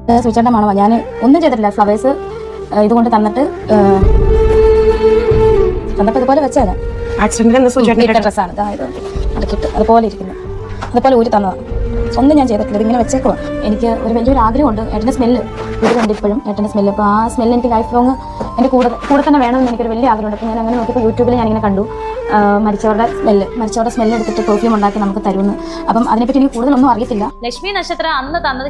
സുചേട്ട മണമാണ്. ഞാൻ ഒന്നും ചെയ്തിട്ടില്ല. ഫ്ലവേഴ്സ് ഇതുകൊണ്ട് തന്നിട്ട് തന്നപ്പോൾ ഇതുപോലെ വെച്ചതാണ്. ഡ്രസ്സാണ് അതായത് അടക്കിയിട്ട് അതുപോലെ ഇരിക്കുന്നത്, അതുപോലെ ഊരി തന്നതാണ്. ഒന്നും ഞാൻ ചെയ്തിട്ടില്ല, ഇതിങ്ങനെ വെച്ചേക്കുവാ. എനിക്ക് ഒരു വലിയൊരു ആഗ്രഹമുണ്ട്. ഏട്ടൻ്റെ സ്മെല്ല് വീടുണ്ട് ഇപ്പോഴും, ഏട്ടൻ്റെ സ്മെല്ല്. അപ്പോൾ ആ സ്മെല്ല് എനിക്ക് ലൈഫ് ലോങ് എൻ്റെ കൂടെ തന്നെ വേണമെന്ന് എനിക്കൊരു വലിയ ആഗ്രഹമുണ്ട്. അപ്പോൾ ഞാൻ അങ്ങനെ നോക്കിയപ്പോൾ യൂട്യൂബിൽ ഞാനിങ്ങനെ കണ്ടു മരിച്ചവരുടെ സ്മെല്ല് എടുത്തിട്ട് പെർഫ്യൂം ഉണ്ടാക്കി നമുക്ക് തരുമെന്ന്. അപ്പം അതിനെപ്പറ്റി എനിക്ക് കൂടുതലൊന്നും അറിയത്തില്ല. ലക്ഷ്മി നക്ഷത്രം അന്ന് തന്നത്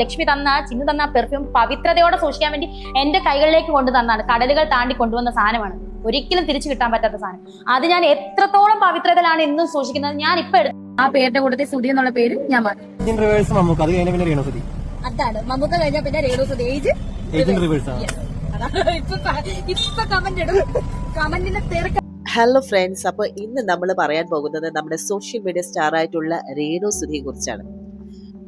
ലക്ഷ്മി തന്ന പെർഫ്യൂം പവിത്രതയോടെ സൂക്ഷിക്കാൻ വേണ്ടി എന്റെ കൈകളിലേക്ക് കൊണ്ടു തന്നാണ്. കടലുകൾ താണ്ടി കൊണ്ടുവന്ന സാധനമാണ്, ഒരിക്കലും തിരിച്ചു കിട്ടാൻ പറ്റാത്ത സാധനം. അത് ഞാൻ എത്രത്തോളം പവിത്രതയിലാണ് എന്നും സൂക്ഷിക്കുന്നത്. ഞാൻ ഇപ്പൊ ആ പേരിന്റെ കൂട്ടത്തിൽ സുധി എന്നുള്ള പേര് ഞാൻ മാറ്റി. അതാണ് മമ്മൂക്ക കഴിഞ്ഞാൽ പിന്നെ രേണുസുധി. ഹലോ ഫ്രണ്ട്സ്, അപ്പൊ ഇന്ന് നമ്മൾ പറയാൻ പോകുന്നത് നമ്മുടെ സോഷ്യൽ മീഡിയ സ്റ്റാർ ആയിട്ടുള്ള രേണുസുധിയെ കുറിച്ചാണ്.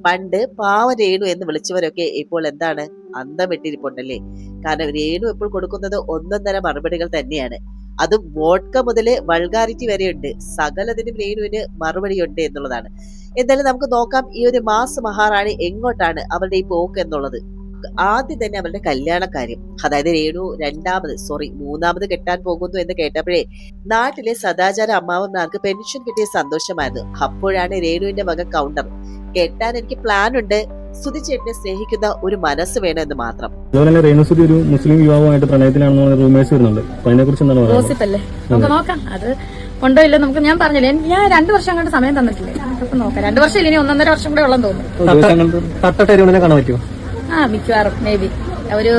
പണ്ട് പാവ രേണു എന്ന് വിളിച്ചവരൊക്കെ ഇപ്പോൾ എന്താണ് അന്തം വിട്ടിരിപ്പുണ്ടല്ലേ. കാരണം രേണു ഇപ്പോൾ കൊടുക്കുന്നത് ഒന്നൊന്നര മറുപടികൾ തന്നെയാണ്. അതും വോഡ്ക മുതല് വൾഗാരിറ്റി വരെയുണ്ട്. സകലതിനും രേണുവിന് മറുപടിയുണ്ട് എന്നുള്ളതാണ്. എന്തായാലും നമുക്ക് നോക്കാം ഈ ഒരു മാസ് മഹാറാണി എങ്ങോട്ടാണ് അവരുടെ ഈ പോക്ക് എന്നുള്ളത്. ആദ്യം തന്നെ അവരുടെ കല്യാണ കാര്യം, അതായത് രേണു മൂന്നാമത് കെട്ടാൻ പോകുന്നു എന്ന് കേട്ടപ്പോഴേ നാട്ടിലെ സദാചാര അമ്മാവന്മാർക്ക് പെൻഷൻ കിട്ടിയ സന്തോഷമായിരുന്നു. അപ്പോഴാണ് രേണുവിന്റെ മകൻ കൗണ്ടർ, കെട്ടാൻ എനിക്ക് പ്ലാൻ ഉണ്ട്, സുധി ചേട്ടനെ സ്നേഹിക്കുന്ന ഒരു മനസ്സ് വേണം എന്ന് മാത്രം. അതുപോലെ രേണുസുധി ഒരു മുസ്ലിം യുവാവുമായിട്ട് പ്രണയത്തിലാണെന്ന് റൂമേഴ്സ് വരുന്നുണ്ട്. അതിനെ കുറിച്ച് എന്താണ് പറയുന്നത്? നമുക്ക് നോക്കാം, അത് ഉണ്ടോ ഇല്ല. നമുക്ക് ഞാൻ പറഞ്ഞില്ലേ, ഞാൻ 2 വർഷം കണ്ട് സമയം തന്നിട്ടില്ലേ, നമുക്ക് നോക്കാം. 2 വർഷം ഇനി 1.5 വർഷം കൂടെ ഉള്ളെന്ന് തോന്നുന്നു. കാണാൻ പറ്റുമോ? മിക്കവാറും മേ ബി ഒരു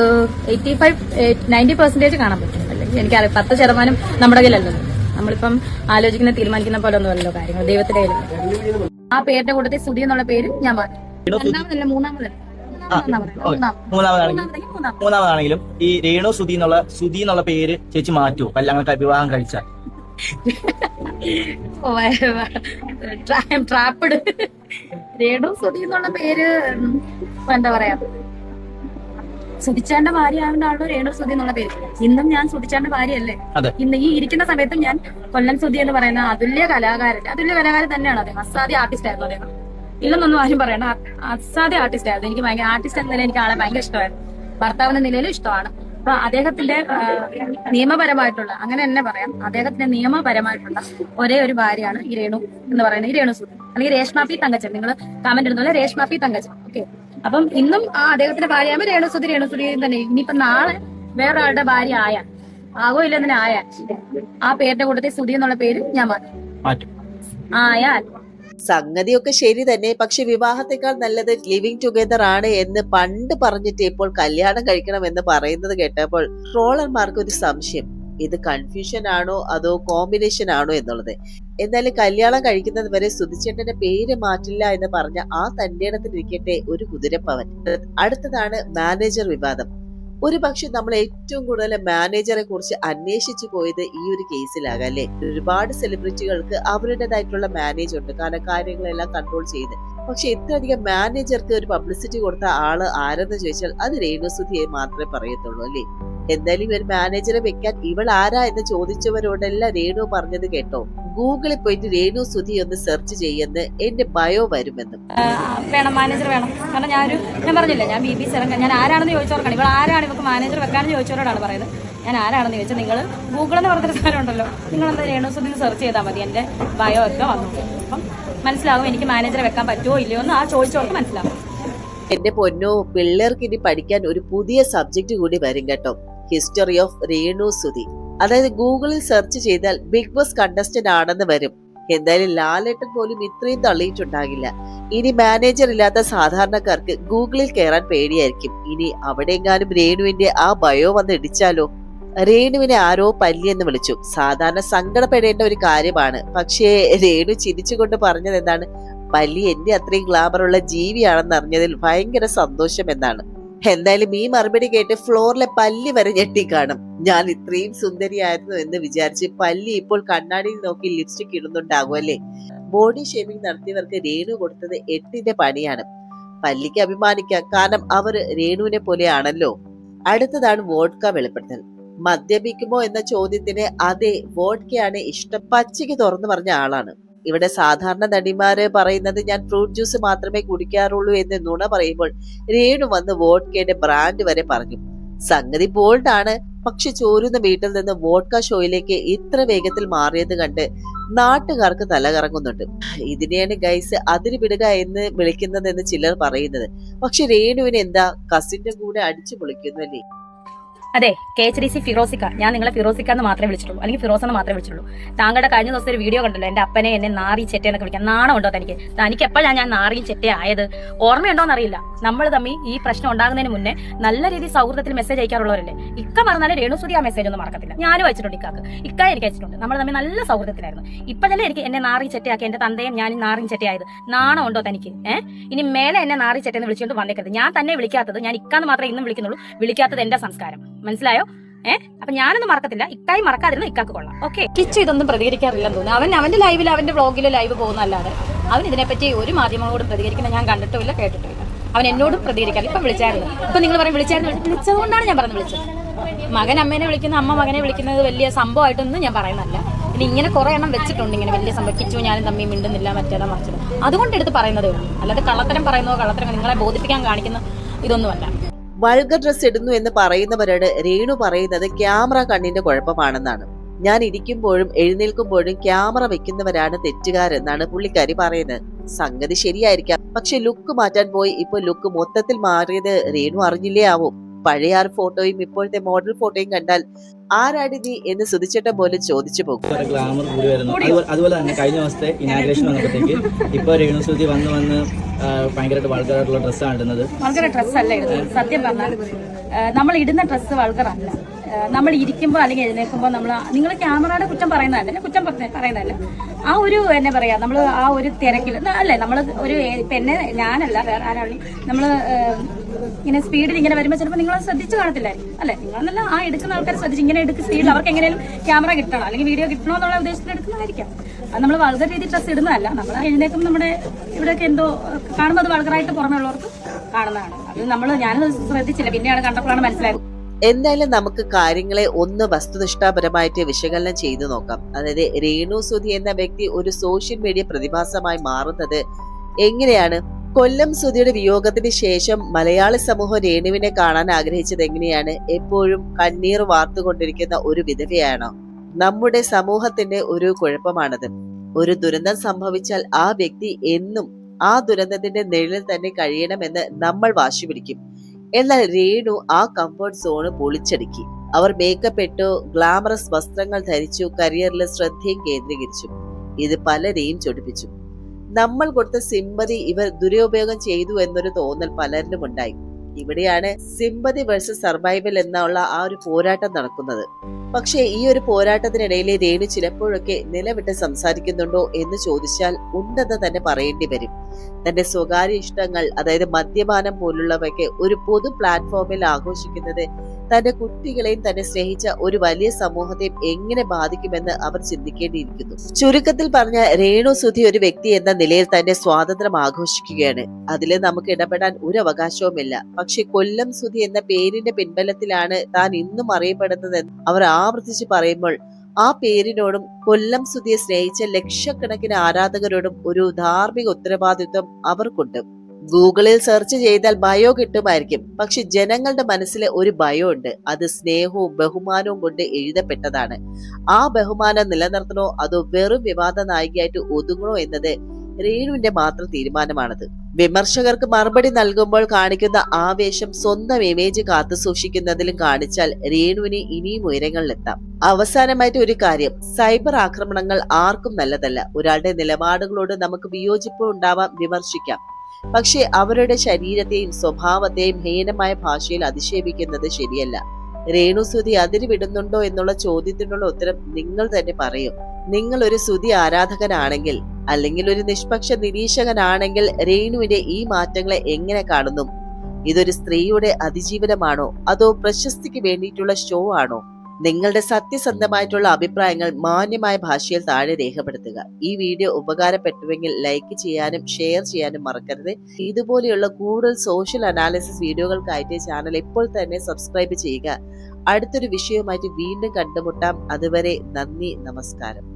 85-90% കാണാൻ പറ്റും. അല്ലെങ്കിൽ എനിക്കറിയാം 10% നമ്മുടെ കയ്യിലല്ലോ. നമ്മളിപ്പം ആലോചിക്കുന്ന തീരുമാനിക്കുന്ന പോലെ ഒന്നുമല്ലോ കാര്യങ്ങൾ, ദൈവത്തിന്റെ കയ്യിലല്ലോ. ആ പേരിന്റെ കൂട്ടത്തിൽ സുധി എന്നുള്ള പേര് ഞാൻ മാറ്റി. മൂന്നാമതാണെങ്കിലും ഈ രേണു സുധി എന്നുള്ള പേര് ചേച്ചി മാറ്റുമോ കല്യാണം വിവാഹം കഴിച്ചാൽ? ട്രാപ്പിഡ് രേണു സുധി എന്നുള്ള പേര് എന്താ പറയാ, സുധിച്ചാന്റെ ഭാര്യ ആയതുകൊണ്ടാണല്ലോ രേണു സുധി എന്നുള്ള പേര്. ഇന്നും ഞാൻ സുധിച്ചാന്റെ ഭാര്യയല്ലേ. ഇന്ന് ഈ ഇരിക്കുന്ന സമയത്തും ഞാൻ കൊല്ലം സുധി എന്ന് പറയുന്ന അതുല്യ കലാകാരൻ തന്നെയാണ് അദ്ദേഹം. അസാധ്യ ആർട്ടിസ്റ്റ് ആയിരുന്നു അദ്ദേഹം. ഇല്ലെന്നൊന്നും ആരും പറയണ്ട, അസാധ്യ ആർട്ടിസ്റ്റ് ആയിരുന്നു. എനിക്ക് ഭയങ്കര ആർട്ടിസ്റ്റ് എന്ന നിലയിൽ എനിക്ക് ആളെ ഭയങ്കര ഇഷ്ടമായിരുന്നു. ഭർത്താവിന്റെ നിലയിലും ഇഷ്ടമാണ്. അപ്പൊ അദ്ദേഹത്തിന്റെ നിയമപരമായിട്ടുള്ള, അങ്ങനെ തന്നെ പറയാം, അദ്ദേഹത്തിന്റെ നിയമപരമായിട്ടുള്ള ഒരേ ഒരു ഭാര്യയാണ് ഈ രേണു എന്ന് പറയുന്നത്, ഈ രേണു സുധി അല്ലെങ്കിൽ രേഷ്മ പി തങ്കച്ചൻ. നിങ്ങൾ കമന്റ് ഇടുന്ന രേഷ്മ പി തങ്കച്ചൻ. ഓക്കെ, അപ്പം ഇന്നും ആ അദ്ദേഹത്തിന്റെ ഭാര്യയാകുമ്പോൾ രേണുസുധി തന്നെ. ഇനിയിപ്പൊ നാളെ വേറൊരാളുടെ ഭാര്യ ആകോ ഇല്ലെന്നെ ആയാൽ ആ പേരിന്റെ കൂട്ടത്തിൽ സുധി എന്നുള്ള പേര് ഞാൻ മാറ്റും. ആയാൽ സംഗതിയൊക്കെ ശരി തന്നെ. പക്ഷെ വിവാഹത്തെക്കാൾ നല്ലത് ലിവിങ് ടുഗദർ ആണ് എന്ന് പണ്ട് പറഞ്ഞിട്ട് ഇപ്പോൾ കല്യാണം കഴിക്കണം എന്ന് പറയുന്നത് കേട്ടപ്പോൾ ട്രോളർമാർക്ക് ഒരു സംശയം, ഇത് കൺഫ്യൂഷൻ ആണോ അതോ കോമ്പിനേഷൻ ആണോ എന്നുള്ളത്. എന്നാലും കല്യാണം കഴിക്കുന്നത് വരെ സുധിച്ചേട്ടന്റെ പേര് മാറ്റില്ല എന്ന് പറഞ്ഞ ആ തന്റെ ഇടത്തിലിരിക്കട്ടെ ഒരു കുതിരപ്പവൻ. അടുത്തതാണ് മാനേജർ വിവാദം. ഒരു പക്ഷെ നമ്മൾ ഏറ്റവും കൂടുതൽ മാനേജറെ കുറിച്ച് അന്വേഷിച്ചു പോയത് ഈ ഒരു കേസിലാകാം അല്ലെ. ഒരുപാട് സെലിബ്രിറ്റികൾക്ക് അവരുടേതായിട്ടുള്ള മാനേജർ ഉണ്ട്, കാരണം കാര്യങ്ങളെല്ലാം കൺട്രോൾ ചെയ്ത്. പക്ഷെ ഇത്രയധികം മാനേജർക്ക് ഒരു പബ്ലിസിറ്റി കൊടുത്ത ആള് ആരെന്ന് ചോദിച്ചാൽ അത് രേണുസുധിയെ മാത്രമേ പറയത്തുള്ളൂ അല്ലേ. എന്തായാലും ഒരു മാനേജറെ വെക്കാൻ ഇവൾ ആരാ എന്ന് ചോദിച്ചവരോടെല്ലാം രേണു പറഞ്ഞത് കേട്ടോ, ഗൂഗിളിൽ പോയിട്ട് രേണു സുധി ഒന്ന് സെർച്ച് ചെയ്യുന്ന എന്റെ ബയോ വരുമെന്നും. വേണം, മാനേജർ വേണം. കാരണം ഞാൻ പറഞ്ഞില്ല, ഞാൻ BBC ഞാൻ ആരാണെന്ന് ചോദിച്ചവർക്കാണ്, ഇവൾ ആരാണ് ഇവർക്ക് മാനേജർ വെക്കാണെന്ന് ചോദിച്ചവരോടാണ് പറയുന്നത്. ഞാൻ ആരാണെന്ന് ചോദിച്ചാൽ നിങ്ങൾ ഗൂഗിൾ എന്ന് പറഞ്ഞൊരു സാധനം ഉണ്ടല്ലോ, നിങ്ങളെന്താ രേണു സുധി സെർച്ച് ചെയ്താൽ മതി, എന്റെ ബയോ ഒക്കെ വന്നു. അപ്പം മനസ്സിലാവും എനിക്ക് മാനേജറെ വെക്കാൻ പറ്റുമോ ഇല്ലയോ എന്ന് ആ ചോദിച്ചവർക്ക് മനസ്സിലാവും. എന്റെ പൊന്നോ, പിള്ളേർക്ക് ഇനി പഠിക്കാൻ ഒരു പുതിയ സബ്ജക്ട് കൂടി വരും കേട്ടോ, ഹിസ്റ്ററി ഓഫ് രേണു സുധി. അതായത് ഗൂഗിളിൽ സെർച്ച് ചെയ്താൽ ബിഗ് ബോസ് കണ്ടസ്റ്റന്റ് ആണെന്ന് വരും. എന്തായാലും ലാലേട്ടൻ പോലും ഇത്രയും തള്ളിയിട്ടുണ്ടാകില്ല. ഇനി മാനേജർ ഇല്ലാത്ത സാധാരണക്കാർക്ക് ഗൂഗിളിൽ കയറാൻ പേടിയായിരിക്കും. ഇനി അവിടെയെങ്ങാനും രേണുവിന്റെ ആ ബയോ വന്ന് ഇടിച്ചാലോ. രേണുവിനെ ആരോ പല്ലി എന്ന് വിളിച്ചു. സാധാരണ സങ്കടപ്പെടേണ്ട ഒരു കാര്യമാണ്. പക്ഷേ രേണു ചിരിച്ചുകൊണ്ട് പറഞ്ഞത് എന്താണ്, പല്ലി എന്റെ അത്രയും ഗ്ലാമറുള്ള ജീവിയാണെന്ന് അറിഞ്ഞതിൽ ഭയങ്കര സന്തോഷം എന്നാണ്. എന്തായാലും ഈ മറുപടി കേട്ട് ഫ്ലോറിലെ പല്ലി വരെ ഞെട്ടിക്കാണും. ഞാൻ ഇത്രയും സുന്ദരിയായിരുന്നു എന്ന് വിചാരിച്ച് പല്ലി ഇപ്പോൾ കണ്ണാടിയിൽ നോക്കി ലിപ്സ്റ്റിക് ഇടുന്നുണ്ടാകും അല്ലേ. ബോഡി ഷേമിംഗ് നടത്തിയവർക്ക് രേണു കൊടുത്തത് 8ന്റെ പണിയാണ്. പല്ലിക്ക് അഭിമാനിക്കാം, കാരണം അവർ രേണുവിനെ പോലെയാണല്ലോ. അടുത്തതാണ് വോഡ്ക വെളിപ്പെടുത്തൽ. മദ്യപിക്കുമോ എന്ന ചോദ്യത്തിന് അതെ, വോഡ്കയാണ് ഇഷ്ടം, പച്ചയ്ക്ക് തുറന്നു പറഞ്ഞ ആളാണ്. ഇവിടെ സാധാരണ നടിമാര് പറയുന്നത് ഞാൻ ഫ്രൂട്ട് ജ്യൂസ് മാത്രമേ കുടിക്കാറുള്ളൂ എന്ന് നുണ പറയുമ്പോൾ രേണു വന്ന് വോഡ്കയുടെ ബ്രാൻഡ് വരെ പറഞ്ഞു. സംഗതി ബോൾഡാണ്. പക്ഷെ ചോരുന്ന വീട്ടിൽ നിന്ന് വോഡ്ക ഷോയിലേക്ക് ഇത്ര വേഗത്തിൽ മാറിയത് കണ്ട് നാട്ടുകാർക്ക് തലകറങ്ങുന്നുണ്ട്. ഇതിനെയാണ് ഗൈസ് അതിര് വിടുക എന്ന് വിളിക്കുന്നതെന്ന് ചിലർ പറയുന്നത്. പക്ഷെ രേണുവിന് എന്താ കസിന്റെ കൂടെ അടിച്ചു പൊളിക്കുന്നു അല്ലേ? അതെ, KHDC ഫിറോസിക്ക. ഞാൻ നിങ്ങളെ ഫിറോസിക്ക എന്ന് മാത്രമേ വിളിച്ചിട്ടുള്ളൂ, അല്ലെങ്കിൽ ഫിറോസ് എന്ന് മാത്രമേ വിളിച്ചിട്ടുള്ളൂ. താങ്കളുടെ കഴിഞ്ഞ ദിവസം ഒരു വീഡിയോ കണ്ടല്ലോ, എന്റെ അപ്പനെ എന്നെ നാറി ചെറ്റ എന്നൊക്കെ വിളിക്കാം. നാണം ഉണ്ടോ തനിക്ക് എപ്പോഴാണ് ഞാൻ നാറിയും ചെറ്റ ആയത്? ഓർമ്മയുണ്ടോന്ന് അറിയില്ല. നമ്മൾ തമ്മിൽ ഈ പ്രശ്നം ഉണ്ടാകുന്നതിന് മുന്നേ നല്ല രീതിയിൽ സൗഹൃദത്തിൽ മെസ്സേജ് അയക്കാറുള്ളവരല്ലേ. ഇക്ക മറന്നാലും രേണുസുതി ആ മെസ്സേജ് ഒന്നും മറക്കത്തില്ല. ഞാനും അയച്ചിട്ടുണ്ട് ഇക്കാക്ക്, ഇക്ക എനിക്ക് അയച്ചിട്ടുണ്ട്. നമ്മൾ തമ്മിൽ നല്ല സൗഹൃദത്തിലായിരുന്നു. ഇപ്പോഴല്ലേ എനിക്ക് എന്നെ നാറി ചെറ്റയാക്കി എന്റെ തന്തയും ഞാൻ നാറിയും ചെറ്റയായത്. നാണം ഉണ്ടോ തനിക്ക്? ഇനി മേലെ എന്നെ നാറി ചെറ്റെന്ന് വിളിച്ചുകൊണ്ട് വന്നേക്കരുത്. ഞാൻ തന്നെ വിളിക്കാത്തത്, ഞാൻ ഇക്കാന്ന് മാത്രമേ ഇന്നും വിളിക്കുന്നുള്ളൂ. വിളിക്കാത്തത് എന്റെ സംസ്കാരം, മനസ്സിലായോ? അപ്പൊ ഞാനൊന്നും മറക്കത്തില്ല, ഇക്കായി മറക്കാതിരുന്ന ഇക്കാക്ക് കൊള്ളാം. ഓക്കെ, കിച്ചു ഇതൊന്നും പ്രതികരിക്കാറില്ലെന്ന് തോന്നുന്നു. അവന്റെ ലൈവിൽ അവന്റെ വ്ളോഗില് ലൈവ് പോകുന്നല്ലാതെ അവൻ ഇതിനെപ്പറ്റി ഒരു മാധ്യമങ്ങളോട് പ്രതികരിക്കുന്ന ഞാൻ കണ്ടിട്ടുമില്ല, കേട്ടിട്ടുമില്ല. അവൻ എന്നോടും പ്രതികരിക്കാറില്ല. ഇപ്പൊ വിളിച്ചായിരുന്നു, ഇപ്പൊ നിങ്ങൾ പറയും വിളിച്ചതുകൊണ്ടാണ് ഞാൻ പറഞ്ഞത് വിളിച്ചത്. മകൻ അമ്മേനെ വിളിക്കുന്ന, അമ്മ മകനെ വിളിക്കുന്നത് വലിയ സംഭവമായിട്ടൊന്നും ഞാൻ പറയുന്നല്ല. പിന്നെ ഇങ്ങനെ കുറെ എണ്ണം വെച്ചിട്ടുണ്ട്, ഇങ്ങനെ വലിയ സംഭവം കിച്ചു ഞാനും തമ്മി മിണ്ടുന്നില്ല, മറ്റേതാ മറിച്ചത്. അതുകൊണ്ട് എടുത്ത് പറയുന്നതേ ഉള്ളൂ, അല്ലാതെ കള്ളത്തരം പറയുന്നതോ കള്ളത്തരം നിങ്ങളെ ബോധിപ്പിക്കാൻ കാണിക്കുന്ന ഇതൊന്നുമല്ല. വൾഗർ ഡ്രസ് ഇടുന്നു എന്ന് പറയുന്നവരോട് രേണു പറയുന്നത് ക്യാമറ കണ്ണിന്റെ കുഴപ്പമാണെന്നാണ്. ഞാൻ ഇരിക്കുമ്പോഴും എഴുന്നേൽക്കുമ്പോഴും ക്യാമറ വെക്കുന്നവരാണ് തെറ്റുകാരെന്നാണ് പുള്ളിക്കാരി പറയുന്നത്. സംഗതി ശരിയായിരിക്കാം, പക്ഷെ ലുക്ക് മാറ്റാൻ പോയി ഇപ്പൊ ലുക്ക് മൊത്തത്തിൽ മാറിയത് രേണു അറിഞ്ഞില്ലേ ആവും. പഴയ ആ ഫോട്ടോയും ഇപ്പോഴത്തെ മോഡൽ ഫോട്ടോയും കണ്ടാൽ ആരാടി നീ എന്ന് സുധിച്ചേട്ടൻ പോലും ചോദിച്ചു പോകും. ഗ്ലാമർ കൂടി വരുന്നു. അതുപോലെ തന്നെ കഴിഞ്ഞ ദിവസത്തെ ഇനാഗ്രേഷൻ വന്നപ്പോഴത്തേക്ക് ഇപ്പൊ രേണുസുതി വന്ന് ഭയങ്കരമായിട്ട് വൾഗറായിട്ടുള്ള ഡ്രസ്സാണ് ഇടുന്നത്. വൾഗർ ഡ്രസ്സല്ല ഇടുന്നത്. സത്യം പറഞ്ഞാൽ നമ്മൾ ഇടുന്ന ഡ്രസ്സ് വൾഗർ അല്ല. നമ്മൾ ഇരിക്കുമ്പോൾ അല്ലെങ്കിൽ എഴുന്നേൽക്കുമ്പോൾ നിങ്ങൾ ക്യാമറയുടെ കുറ്റം പറയുന്നതല്ല, കുറ്റം പറയുന്നതല്ല. ആ ഒരു എന്നാ പറയാ, നമ്മൾ ആ ഒരു തിരക്കിൽ അല്ലേ, നമ്മൾ ഒരു എന്നെ ഞാനല്ല വേറെ ആരാളും നമ്മൾ ഇങ്ങനെ സ്പീഡിൽ ഇങ്ങനെ വരുമ്പോൾ ചിലപ്പോൾ നിങ്ങൾ ശ്രദ്ധിച്ചു കാണത്തില്ലായിരിക്കും അല്ലെ. നിങ്ങളെന്നല്ല ആ എടുക്കുന്ന ആൾക്കാർ ശ്രദ്ധിച്ച് ഇങ്ങനെ എടുക്കുന്ന സ്പീഡിൽ അവർക്ക് എങ്ങനെയും ക്യാമറ കിട്ടണം അല്ലെങ്കിൽ വീഡിയോ കിട്ടണോ എന്നുള്ള ഉദ്ദേശത്തിൽ എടുക്കുന്നതായിരിക്കാം. അത് നമ്മൾ വൾഗർ രീതി ഡ്രസ്സ് ഇടുന്നതല്ല. നമ്മൾ എഴുന്നേക്കും നമ്മുടെ ഇവിടെയൊക്കെ എന്തോ കാണുമ്പോൾ അത് വൾഗറായിട്ട് പുറമെ ഉള്ളവർക്ക് കാണുന്നതാണ്. അത് ഞാനത് ശ്രദ്ധിച്ചില്ല, പിന്നെയാണ് കണ്ടപ്പോഴാണ് മനസ്സിലായത്. എന്തായാലും നമുക്ക് കാര്യങ്ങളെ ഒന്ന് വസ്തുനിഷ്ഠാപരമായിട്ട് വിശകലനം ചെയ്തു നോക്കാം. അതായത് രേണു സുധി എന്ന വ്യക്തി ഒരു സോഷ്യൽ മീഡിയ പ്രതിഭാസമായി മാറുന്നത് എങ്ങനെയാണ്? കൊല്ലം സുധിയുടെ വിയോഗത്തിന് ശേഷം മലയാളി സമൂഹം രേണുവിനെ കാണാൻ ആഗ്രഹിച്ചത് എങ്ങനെയാണ്? എപ്പോഴും കണ്ണീർ വാർത്തുകൊണ്ടിരിക്കുന്ന ഒരു വിധവയാണോ? നമ്മുടെ സമൂഹത്തിന്റെ ഒരു കുഴപ്പമാണത്. ഒരു ദുരന്തം സംഭവിച്ചാൽ ആ വ്യക്തി എന്നും ആ ദുരന്തത്തിന്റെ നിഴലിൽ തന്നെ കഴിയണമെന്ന് നമ്മൾ വാശി പിടിക്കും. എന്നാൽ രേണു ആ കംഫർട്ട് സോണ് പൊളിച്ചടുക്കി. അവർ മേക്കപ്പ് ഇട്ടു, ഗ്ലാമറസ് വസ്ത്രങ്ങൾ ധരിച്ചു, കരിയറിലെ ശ്രദ്ധയും കേന്ദ്രീകരിച്ചു. ഇത് പലരെയും ചൊടിപ്പിച്ചു. നമ്മൾ കൊടുത്ത സിമ്പതി ഇവർ ദുരുപയോഗം ചെയ്തു എന്നൊരു തോന്നൽ പലരിലും ഉണ്ടായി. ഇവിടെയാണ് സിമ്പതി വേഴ്സസ് സർവൈവൽ എന്നുള്ള ആ ഒരു പോരാട്ടം നടക്കുന്നത്. പക്ഷേ ഈ ഒരു പോരാട്ടത്തിനിടയിലെ രേണു ചിലപ്പോഴൊക്കെ നിലവിട്ട് സംസാരിക്കുന്നുണ്ടോ എന്ന് ചോദിച്ചാൽ ഉണ്ടെന്ന് തന്നെ പറയേണ്ടി വരും. തന്റെ സ്വകാര്യ ഇഷ്ടങ്ങൾ, അതായത് മദ്യപാനം പോലുള്ളവയ്ക്ക് ഒരു പൊതു പ്ലാറ്റ്ഫോമിൽ ആഘോഷിക്കുന്നത് തന്റെ കുട്ടികളെയും തന്നെ സ്നേഹിച്ച ഒരു വലിയ സമൂഹത്തെയും എങ്ങനെ ബാധിക്കുമെന്ന് അവർ ചിന്തിക്കേണ്ടിയിരിക്കുന്നു. ചുരുക്കത്തിൽ പറഞ്ഞ രേണു സുധി ഒരു വ്യക്തി എന്ന നിലയിൽ തന്റെ സ്വാതന്ത്ര്യം ആഘോഷിക്കുകയാണ്. അതിൽ നമുക്ക് ഇടപെടാൻ ഒരു അവകാശവുമില്ല. പക്ഷെ കൊല്ലം സുധി എന്ന പേരിന്റെ പിൻബലത്തിലാണ് താൻ ഇന്നും അറിയപ്പെടുന്നതെന്ന് അവർ ആവർത്തിച്ച് പറയുമ്പോൾ ആ പേരിനോടും കൊല്ലം സുധിയെ സ്നേഹിച്ച ലക്ഷക്കണക്കിന് ആരാധകരോടും ഒരു ധാർമ്മിക ഉത്തരവാദിത്വം അവർക്കുണ്ട്. ഗൂഗിളിൽ സെർച്ച് ചെയ്താൽ ബയോ കിട്ടുമായിരിക്കും, പക്ഷെ ജനങ്ങളുടെ മനസ്സിലെ ഒരു ബയോ ഉണ്ട്. അത് സ്നേഹവും ബഹുമാനവും കൊണ്ട് എഴുതപ്പെട്ടതാണ്. ആ ബഹുമാനം നിലനിർത്തണോ അതോ വെറും വിവാദ നായികയായിട്ട് ഒതുങ്ങണോ എന്നത് രേണുവിന്റെ മാത്രം തീരുമാനമാണത്. വിമർശകർക്ക് മറുപടി നൽകുമ്പോൾ കാണിക്കുന്ന ആവേശം സ്വന്തം ഇമേജ് കാത്തു സൂക്ഷിക്കുന്നതിലും കാണിച്ചാൽ രേണുവിന് ഇനിയും ഉയരങ്ങളിലെത്താം. അവസാനമായിട്ട് ഒരു കാര്യം, സൈബർ ആക്രമണങ്ങൾ ആർക്കും നല്ലതല്ല. ഒരാളുടെ നിലപാടുകളോട് നമുക്ക് വിയോജിപ്പ് ഉണ്ടാവാം, വിമർശിക്കാം. പക്ഷെ അവരുടെ ശരീരത്തെയും സ്വഭാവത്തെയും ഹീനമായ ഭാഷയിൽ അധിക്ഷേപിക്കുന്നത് ശരിയല്ല. രേണു സുധി അതിര് വിടുന്നുണ്ടോ എന്നുള്ള ചോദ്യത്തിനുള്ള ഉത്തരം നിങ്ങൾ തന്നെ പറയും. നിങ്ങൾ ഒരു സുധി ആരാധകനാണെങ്കിൽ അല്ലെങ്കിൽ ഒരു നിഷ്പക്ഷ നിരീക്ഷകനാണെങ്കിൽ രേണുവിന്റെ ഈ മാറ്റങ്ങളെ എങ്ങനെ കാണുന്നു? ഇതൊരു സ്ത്രീയുടെ അതിജീവനമാണോ അതോ പ്രശസ്തിക്ക് വേണ്ടിയിട്ടുള്ള ഷോ ആണോ? നിങ്ങളുടെ സത്യസന്ധമായിട്ടുള്ള അഭിപ്രായങ്ങൾ മാന്യമായ ഭാഷയിൽ താഴെ രേഖപ്പെടുത്തുക. ഈ വീഡിയോ ഉപകാരപ്പെട്ടുവെങ്കിൽ ലൈക്ക് ചെയ്യാനും ഷെയർ ചെയ്യാനും മറക്കരുത്. ഇതുപോലെയുള്ള കൂടുതൽ സോഷ്യൽ അനാലിസിസ് വീഡിയോകൾക്കായിട്ട് ചാനൽ ഇപ്പോൾ തന്നെ സബ്സ്ക്രൈബ് ചെയ്യുക. അടുത്തൊരു വിഷയവുമായിട്ട് വീണ്ടും കണ്ടുമുട്ടാം. അതുവരെ നന്ദി, നമസ്കാരം.